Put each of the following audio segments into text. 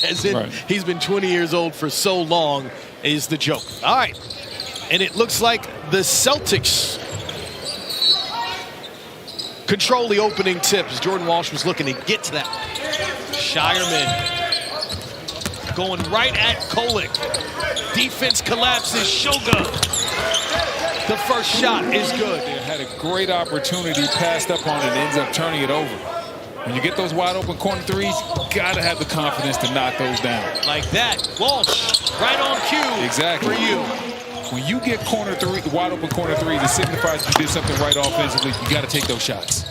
As in, he's been 20 years old for so long is the joke. All right. And it looks like the Celtics control the opening tip as Jordan Walsh was looking to get to that. Shireman going right at Kolek. Defense collapses. Shoga. The first shot is good. They had a great opportunity, passed up on it, and ends up turning it over. When you get those wide open corner threes, gotta have the confidence to knock those down. Like that. Walsh, right on cue. Exactly. For you. When you get wide open corner threes, it signifies you did something right offensively. You got to take those shots.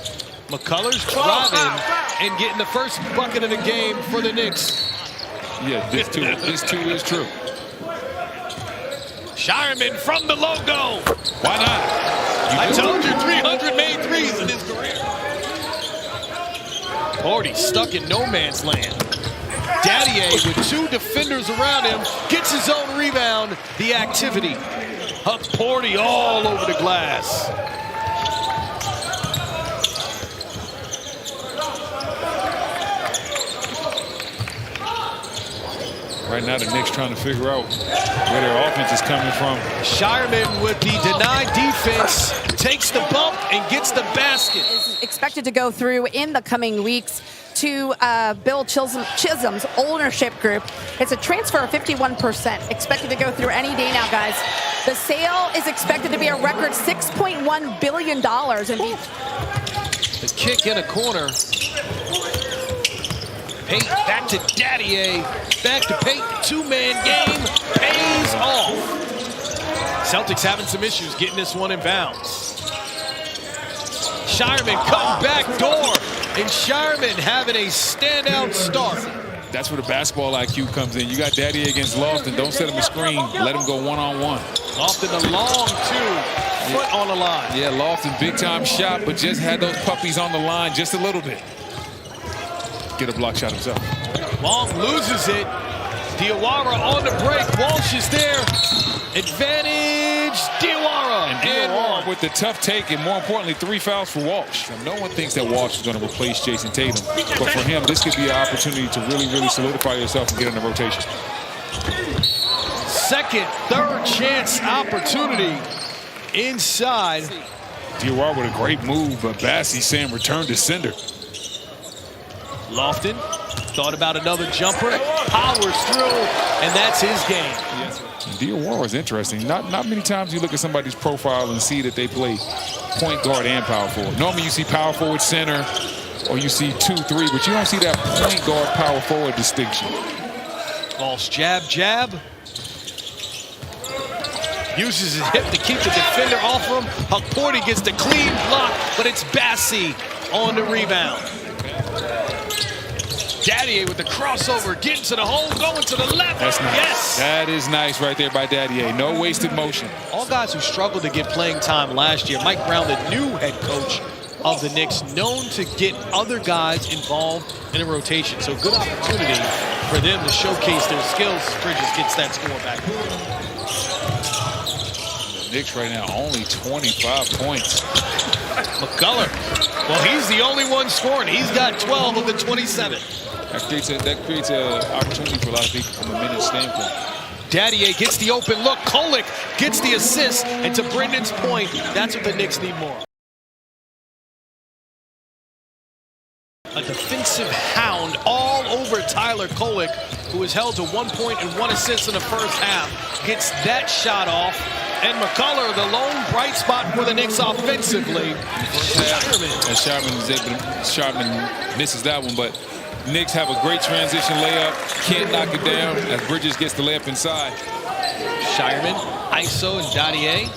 McCullough's driving and getting the first bucket of the game for the Knicks. Yeah, this too is true. Shireman from the logo. Why not? I told you 300 made threes in his career. Porty stuck in no man's land. Daddier with two defenders around him gets his own rebound. The activity. Huck Porty all over the glass. Right now, the Knicks trying to figure out where their offense is coming from. Shireman with the denied defense takes the bump and gets the basket. Is expected to go through in the coming weeks to Bill Chisholm's ownership group. It's a transfer of 51%, expected to go through any day now, guys. The sale is expected to be a record $6.1 billion. And the kick in a corner. Pate back to Daddier. Back to Pate. Two-man game pays off. Celtics having some issues getting this one in bounds. Shireman cutting back door. And Shireman having a standout start. That's where the basketball IQ comes in. You got Daddier against Lofton. Don't set him a screen. Let him go one-on-one. Lofton a long two. Foot on the line. Yeah, Lofton big-time shot, but just had those puppies on the line just a little bit. Get a block shot himself. Long loses it. Diawara on the break. Walsh is there. Advantage, Diawara. And Diawara with the tough take, and more importantly, 3 fouls for Walsh. And no one thinks that Walsh is going to replace Jason Tatum. But for him, this could be an opportunity to really solidify yourself and get in the rotation. Second, third chance opportunity inside. Diawara with a great move, but Bassie saying return to sender. Lofton thought about another jumper, powers through, and that's his game. Yes. Diawara is interesting. Not many times you look at somebody's profile and see that they play point guard and power forward. Normally you see power forward, center, or you see 2-3, but you don't see that point guard, power forward distinction. False jab. Uses his hip to keep the defender off him. Huck Porty gets the clean block, but it's Bassie on the rebound. Daddier with the crossover, getting to the hole, going to the left. That's nice. Yes. That is nice right there by Daddier. No wasted motion. All guys who struggled to get playing time last year. Mike Brown, the new head coach of the Knicks, known to get other guys involved in a rotation. So good opportunity for them to showcase their skills. Bridges gets that score back. The Knicks right now only 25 points. McCullough. Well, he's the only one scoring. He's got 12 of the 27. That creates an opportunity for a lot of people from a minute standpoint. Daddier gets the open look. Kolek gets the assist. And to Brendan's point, that's what the Knicks need more. A defensive hound all over Tyler Kolek, who was held to 1 point and 1 assist in the first half. Gets that shot off. And McCullough, the lone bright spot for the Knicks offensively. Sharman misses that one, but Knicks have a great transition layup. Can't knock it down as Bridges gets the layup inside. Shireman, ISO, and Daddier.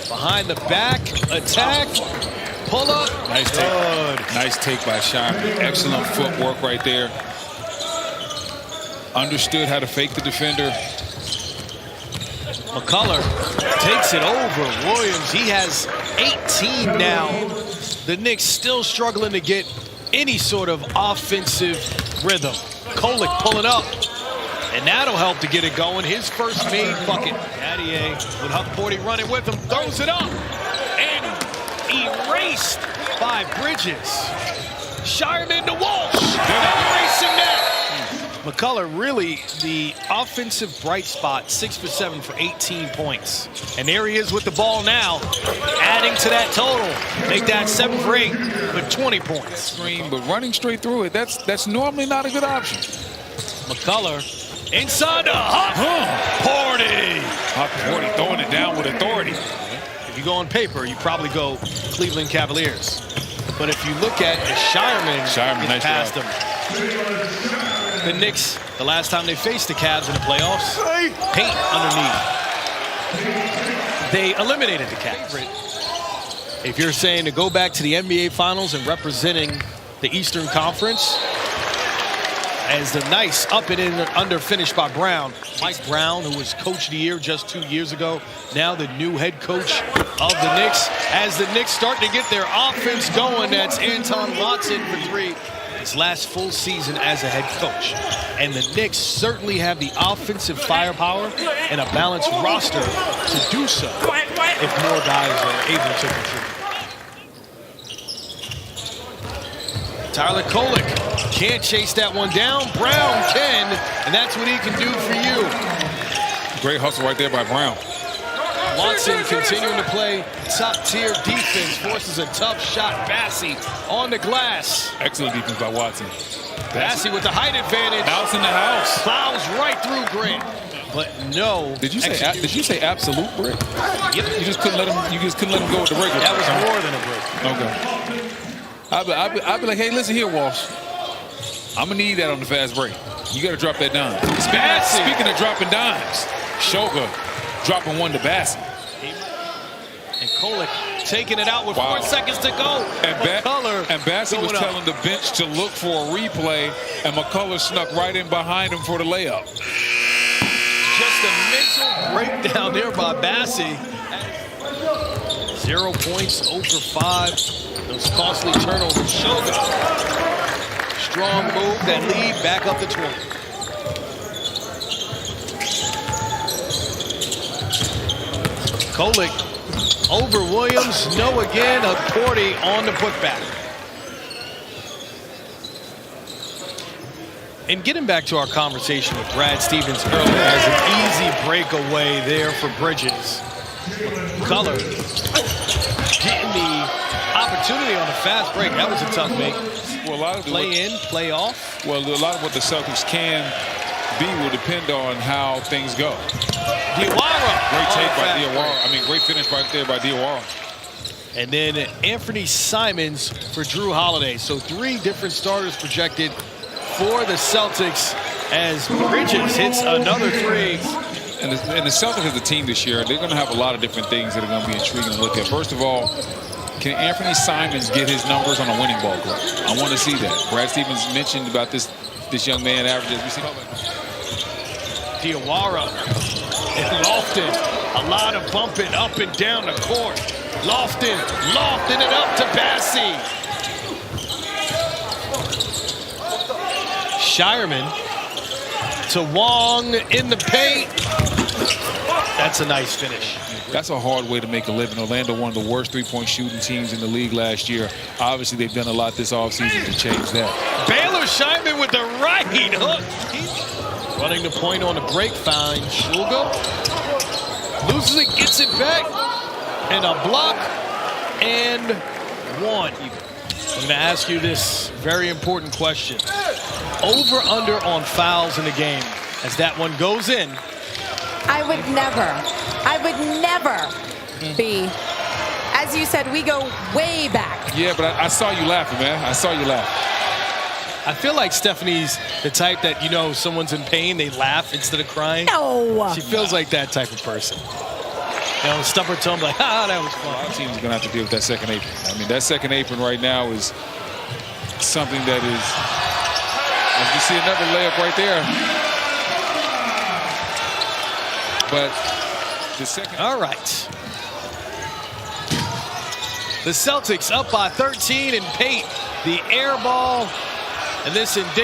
Behind the back, attack, pull up. Nice take. Nice take by Shireman. Excellent footwork right there. Understood how to fake the defender. McCullough takes it over Williams. He has 18 now. The Knicks still struggling to get any sort of offensive rhythm. Kolek pulling up. And that'll help to get it going. His first made bucket. Daddier with Huck Porty running with him. Throws it up. And erased by Bridges. Shireman to Walsh. Erasing that. McCullough really the offensive bright spot, 6 for 7 for 18 points. And there he is with the ball now, adding to that total. Make that 7 for 8 with 20 points. Screen, but running straight through it, that's normally not a good option. McCullough inside the Porty. Porty throwing it down with authority. If you go on paper, you probably go Cleveland Cavaliers. But if you look at Shireman nice past job. him. The Knicks, the last time they faced the Cavs in the playoffs, paint underneath. They eliminated the Cavs. If you're saying to go back to the NBA Finals and representing the Eastern Conference, as the nice up and in under finish by Brown. Mike Brown, who was Coach of the Year just 2 years ago, now the new head coach of the Knicks. As the Knicks start to get their offense going, that's Anton Watson for 3. His last full season as a head coach. And the Knicks certainly have the offensive firepower and a balanced roster to do so if more guys are able to contribute. Tyler Kolek can't chase that one down. Brown can, and that's what he can do for you. Great hustle right there by Brown. Watson continuing to play top-tier defense, forces a tough shot. Bassey on the glass. Excellent defense by Watson. Bassey with the height advantage. House in the house. Plows right through Grant. But no. Did you say absolute brick? Yep. You just couldn't let him go with the regular. That was more than a brick. Okay. I'd be like, hey, listen here, Walsh. I'm gonna need that on the fast break. You gotta drop that dime. Speaking of dropping dimes, Shoga dropping one to Bassey. And Kolek taking it out with 4 seconds to go. And Bassey was telling the bench to look for a replay, and McCullough snuck right in behind him for the layup. Just a mental breakdown there by Bassey. 0 points, 0 for 5. Those costly turnovers. Shoga. Strong move, that lead back up to 20. Kolek over Williams. No again. A Porty on the putback. And getting back to our conversation with Brad Stevens earlier, as an easy breakaway there for Bridges. McCullough getting the opportunity on the fast break. That was a tough make. Well, a lot of play in, play off. Well, a lot of what the Celtics can be will depend on how things go. Diawara. Great take by Diawara. I mean, great finish right there by Diawara. And then Anthony Simons for Drew Holiday. So 3 different starters projected for the Celtics as Bridges hits another 3. And the Celtics as a team this year, they're going to have a lot of different things that are going to be intriguing to look at. First of all, can Anthony Simons get his numbers on a winning ball club? I want to see that. Brad Stevens mentioned about this young man averages. We see Diawara and Lofton. A lot of bumping up and down the court. Lofton it up to Bassey. Shireman to Wong in the paint. That's a nice finish. That's a hard way to make a living. Orlando, one of the worst three-point shooting teams in the league last year. Obviously, they've done a lot this offseason to change that. Baylor Shireman with the right hook. Running the point on the break, finds Shulga. Loses it, gets it back. And a block and 1. I'm going to ask you this very important question. Over, under on fouls in the game. As that one goes in. I would never be. As you said, we go way back. Yeah, but I saw you laughing, man. I saw you laugh. I feel like Stephanie's the type that, you know, someone's in pain, they laugh instead of crying. No. She feels like that type of person. You know, stub her tongue like, that was fun. Our team's going to have to deal with that second apron. I mean, that second apron right now is something that is, as you see another layup right there. But the second. All right. The Celtics up by 13 and paint the air ball. And this